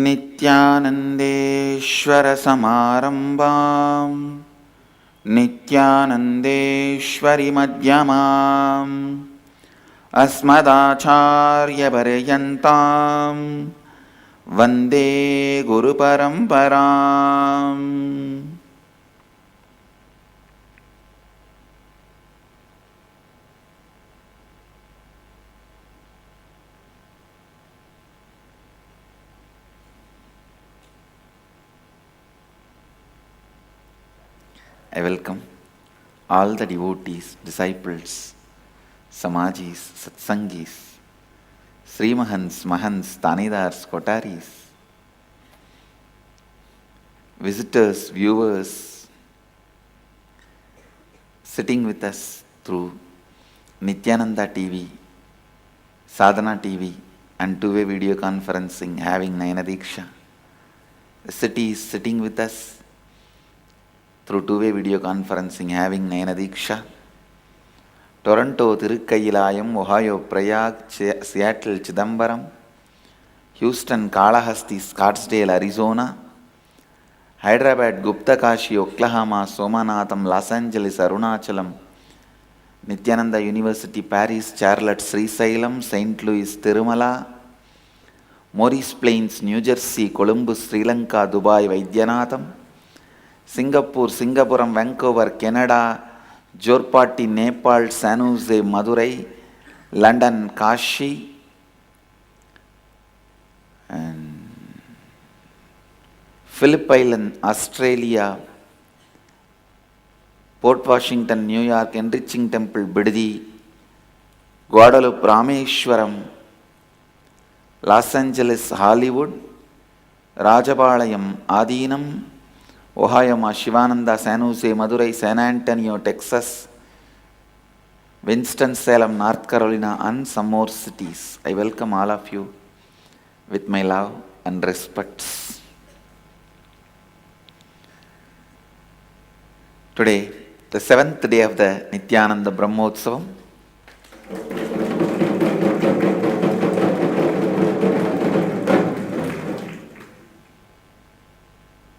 नित्यानन्देश्वरसमारम्भाम् नित्यानन्देश्वरिमध्यमाम् अस्मदाचार्यपर्यन्ताम् वन्दे गुरुपरम्पराम्. I welcome all the devotees, disciples, Samajis, Satsangis, Srimahans, Mahans, Tanidars, Kotaris, visitors, viewers, sitting with us through Nityananda TV, Sadhana TV, and two-way video conferencing having Nayana Diksha. The city is sitting with us through two-way video conferencing having Nayana Diksha. Toronto, Tirukkayilayam, Ohio, Prayague, Seattle, Chidambaram, Houston, Kalahasti, Scottsdale, Arizona, Hyderabad, Gupta Kashi, Oklahoma, Somanatham, Los Angeles, Arunachalam, Nityananda University, Paris, Charlotte, Srisailam, St. Louis, Tirumala, Morris Plains, New Jersey, Columbus, Sri Lanka, Dubai, Vaidyanatham, Singapore, Singapuram, Vancouver, Canada, Jorpati, Nepal, San Jose, Madurai, London, Kashi, and Phillip Island, Australia, Port Washington, New York, Enriching Temple, Bidadi, Guadalupe, Rameshwaram, Los Angeles, Hollywood, Rajapalayam, Adinam, Ohio, Shivananda, San Jose, Madurai, San Antonio, Texas, Winston-Salem, North Carolina, and some more cities. I welcome all of you with my love and respects. Today, the 7th day of the Nityananda Brahmotsavam,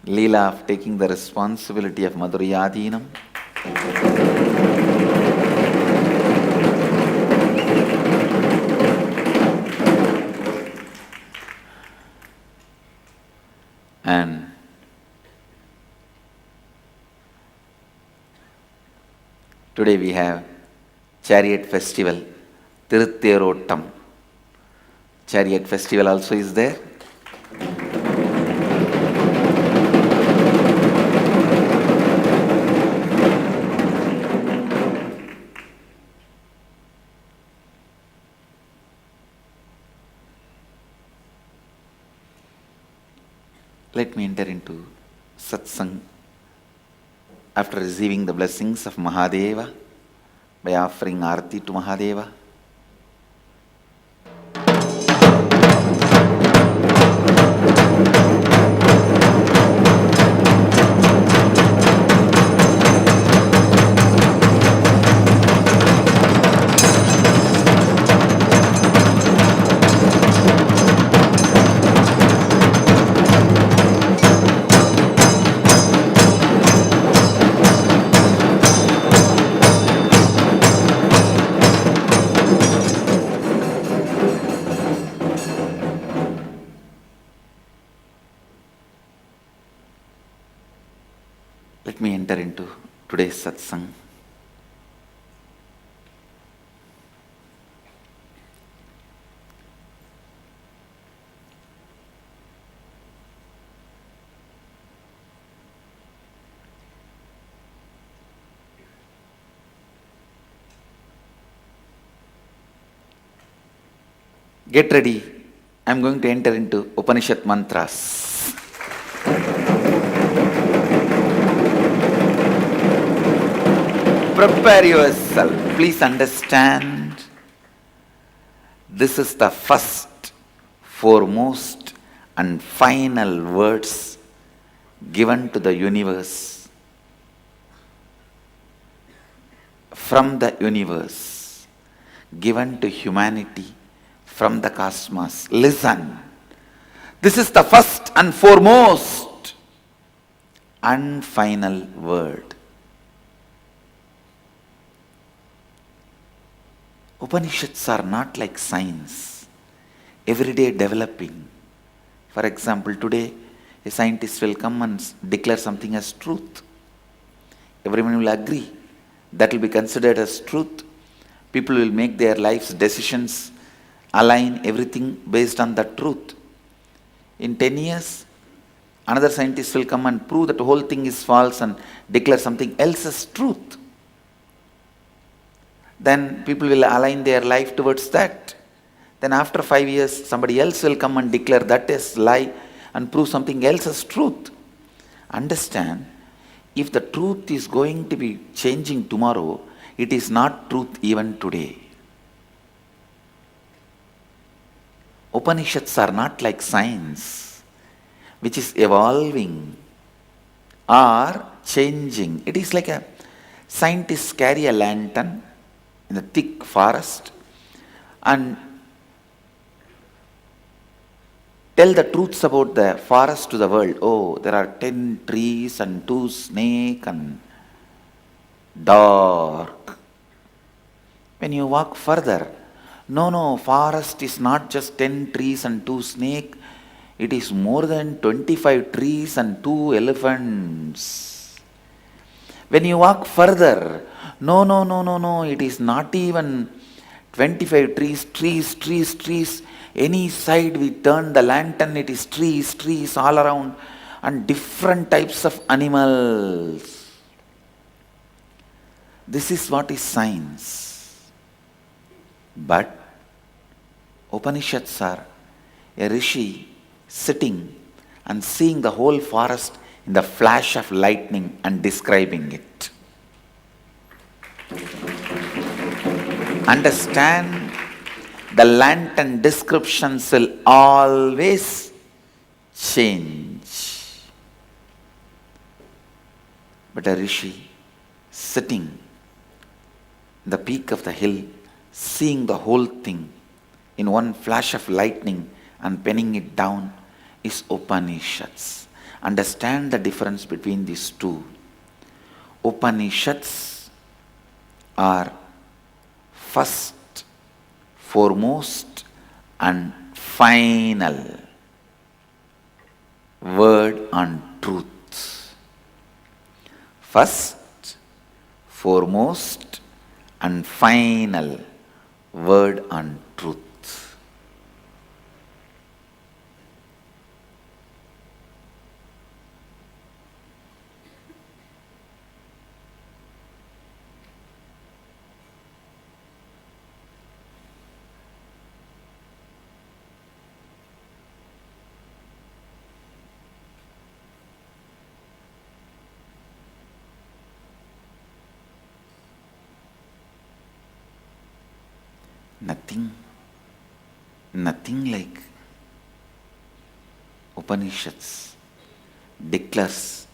Leela of taking the responsibility of Madurai Adinam, and today we have Chariot Festival, Tirutherottam. Chariot Festival also is there. Let me enter into satsang after receiving the blessings of Mahadeva by offering Arati to Mahadeva. Let me enter into today's satsang. Get ready. I am going to enter into Upanishad mantras. Prepare yourself. Please understand, this is the first, foremost, and final words given to the universe, from the universe, given to humanity from the cosmos. Listen, This is the first and foremost and final word. Upanishads are not like science, everyday developing. For example, today a scientist will come and declare something as truth. Everyone will agree. That will be considered as truth. People will make their lives decisions, align everything based on the truth. In 10 years, another scientist will come and prove that the whole thing is false and declare something else as truth. Then people will align their life towards that. Then after 5 years, somebody else will come and declare that as lie and prove something else as truth. Understand, if the truth is going to be changing tomorrow, it is not truth even today. Upanishads are not like science, which is evolving or changing. It is like a scientist carry a lantern in a thick forest and tell the truths about the forest to the world. Oh, there are 10 trees and 2 snakes and dark. When you walk further, no, forest is not just 10 trees and 2 snakes. It is more than 25 trees and 2 elephants. When you walk further, no, it is not even 25 trees. Any side we turn the lantern, it is trees all around and different types of animals. This is what is science. But Upanishads are a rishi sitting and seeing the whole forest in the flash of lightning and describing it. Understand, the lantern descriptions will always change. But a rishi sitting in the peak of the hill, seeing the whole thing in one flash of lightning and penning it down is Upanishads. Understand the difference between these two. Upanishads are first, foremost and final word on truth. First, foremost and final word on truth. Nothing like Upanishads declares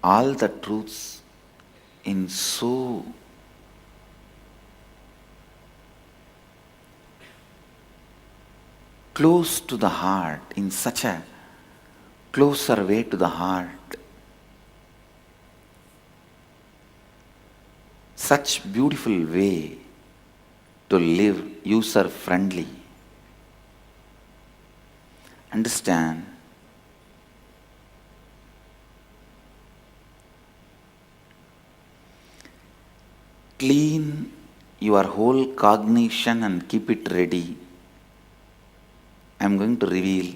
all the truths in so close to the heart, in such a closer way to the heart. Such beautiful way to live, user friendly. Understand, clean your whole cognition and keep it ready. I am going to reveal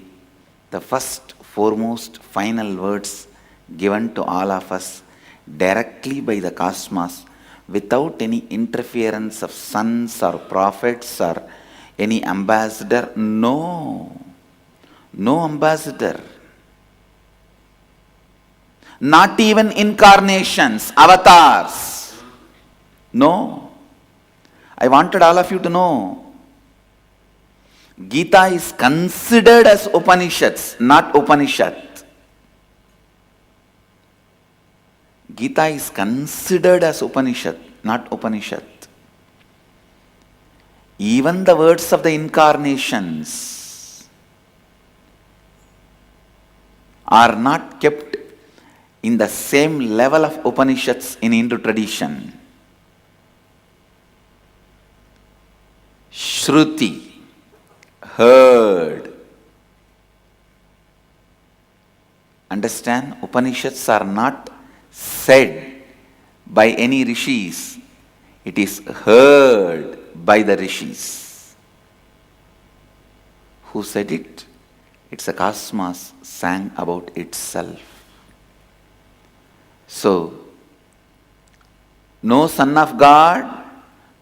the first, foremost, final words given to all of us directly by the cosmos without any interference of sons or prophets or any ambassador. No ambassador. Not even incarnations, avatars. No. I wanted all of you to know, Gita is considered as Upanishads, not Upanishad. Gita is considered as Upanishad, not Upanishad. Even the words of the incarnations, are not kept in the same level of Upanishads in Hindu tradition. Shruti, heard. Understand? Upanishads are not said by any rishis. It is heard by the rishis. Who said it? It's a cosmos sang about itself. So, no son of God,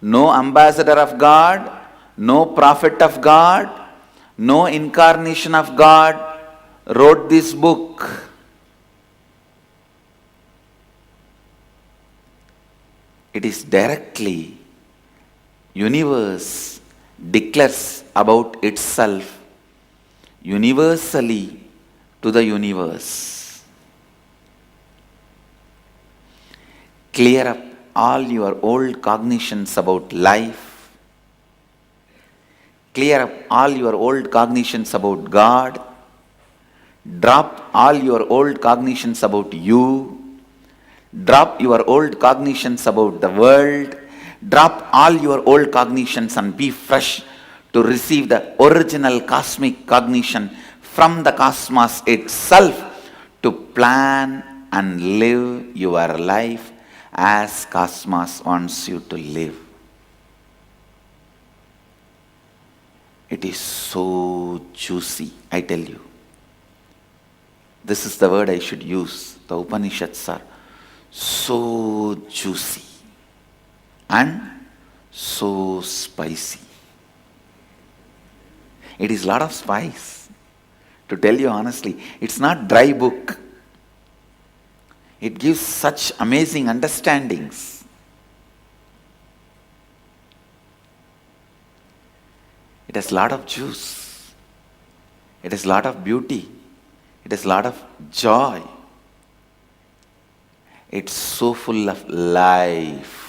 no ambassador of God, no prophet of God, no incarnation of God wrote this book. It is directly, universe declares about itself universally to the universe. Clear up all your old cognitions about life. Clear up all your old cognitions about God. Drop all your old cognitions about you. Drop your old cognitions about the world. Drop all your old cognitions and be fresh to receive the original cosmic cognition from the cosmos itself to plan and live your life as cosmos wants you to live. It is so juicy, I tell you. This is the word I should use. The Upanishads are so juicy and so spicy. It is a lot of spice. To tell you honestly, it's not dry book. It gives such amazing understandings. It has a lot of juice. It has a lot of beauty. It has a lot of joy. It's so full of life.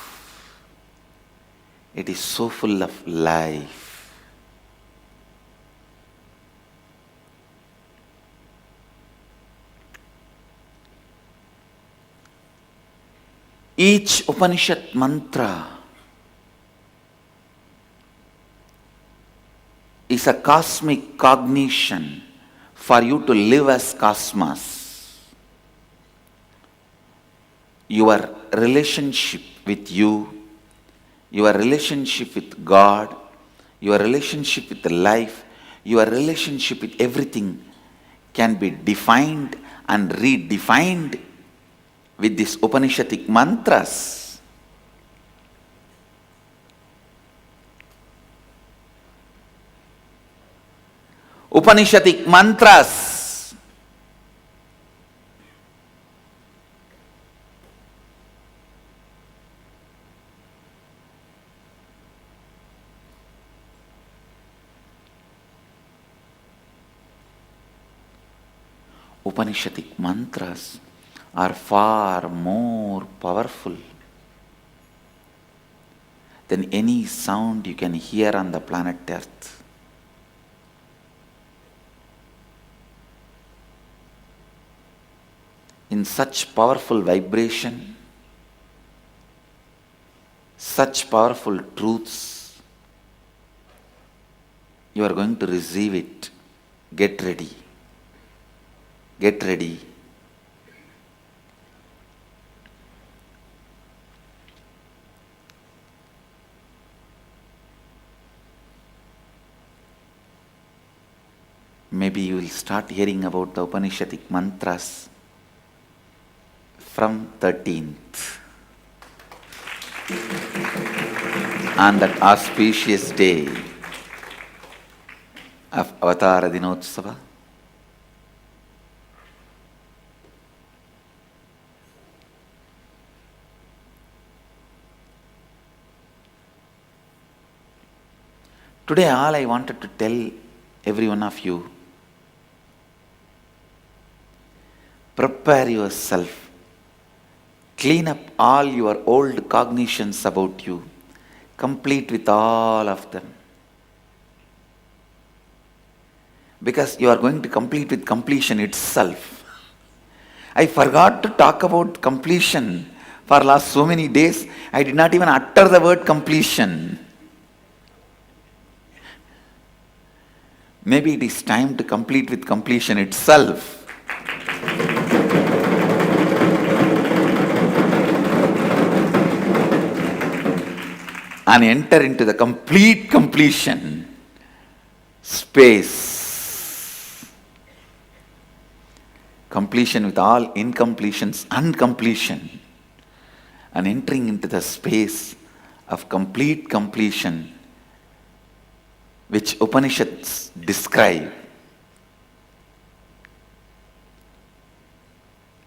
It is so full of life. Each Upanishad mantra is a cosmic cognition for you to live as cosmos. Your relationship with you, your relationship with God, your relationship with life, your relationship with everything can be defined and redefined with these Upanishadic mantras. Upanishadic mantras. Upanishadic mantras are far more powerful than any sound you can hear on the planet Earth. In such powerful vibration, such powerful truths, you are going to receive it. Get ready. Get ready. Maybe you will start hearing about the Upanishadic mantras from 13th. On that auspicious day of Avatara Dinotsava, today all I wanted to tell every one of you, prepare yourself, clean up all your old cognitions about you, complete with all of them. Because you are going to complete with completion itself. I forgot to talk about completion. For last so many days, I did not even utter the word completion. Maybe it is time to complete with completion itself. And enter into the complete completion space. Completion with all incompletions and completion. And entering into the space of complete completion, which Upanishads describe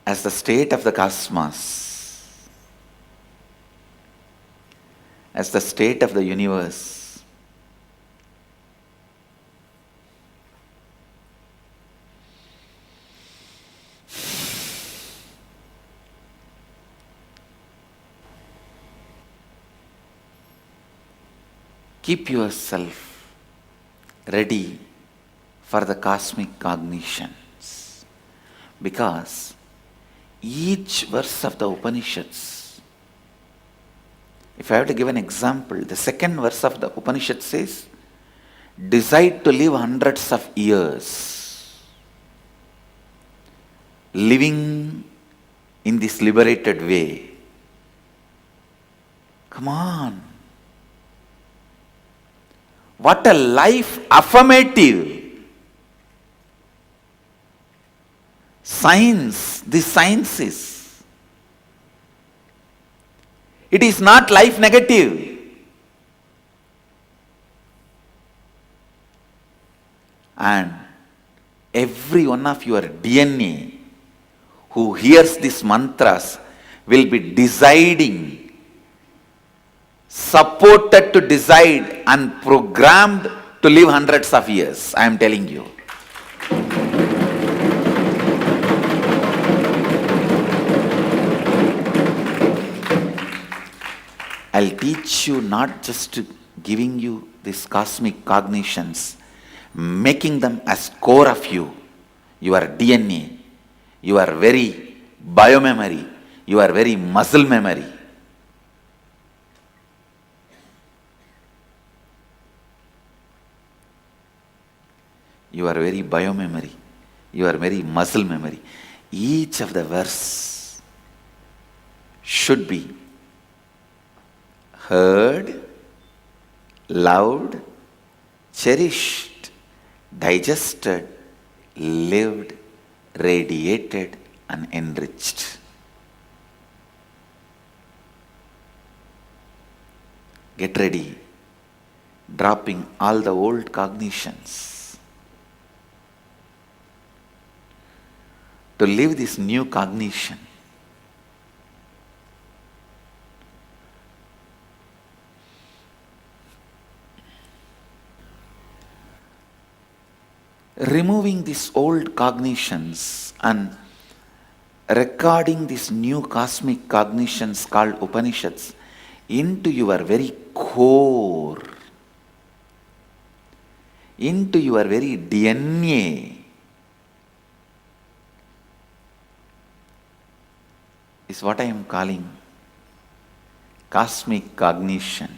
as the state of the cosmos, as the state of the universe. Keep yourself ready for the cosmic cognitions, because each verse of the Upanishads, if I have to give an example, the second verse of the Upanishad says, decide to live hundreds of years, living in this liberated way. Come on. What a life affirmative. Science, the sciences. It is not life negative. And every one of your DNA who hears these mantras will be deciding, supported to decide and programmed to live hundreds of years. I am telling you. I'll teach you not just giving you these cosmic cognitions, making them as core of you, your DNA, your very biomemory, your very muscle memory. Your very biomemory, your very muscle memory. Each of the verse should be heard, loved, cherished, digested, lived, radiated, and enriched. Get ready, dropping all the old cognitions to live this new cognition. Removing these old cognitions and recording these new cosmic cognitions called Upanishads into your very core, into your very DNA, is what I am calling cosmic cognition.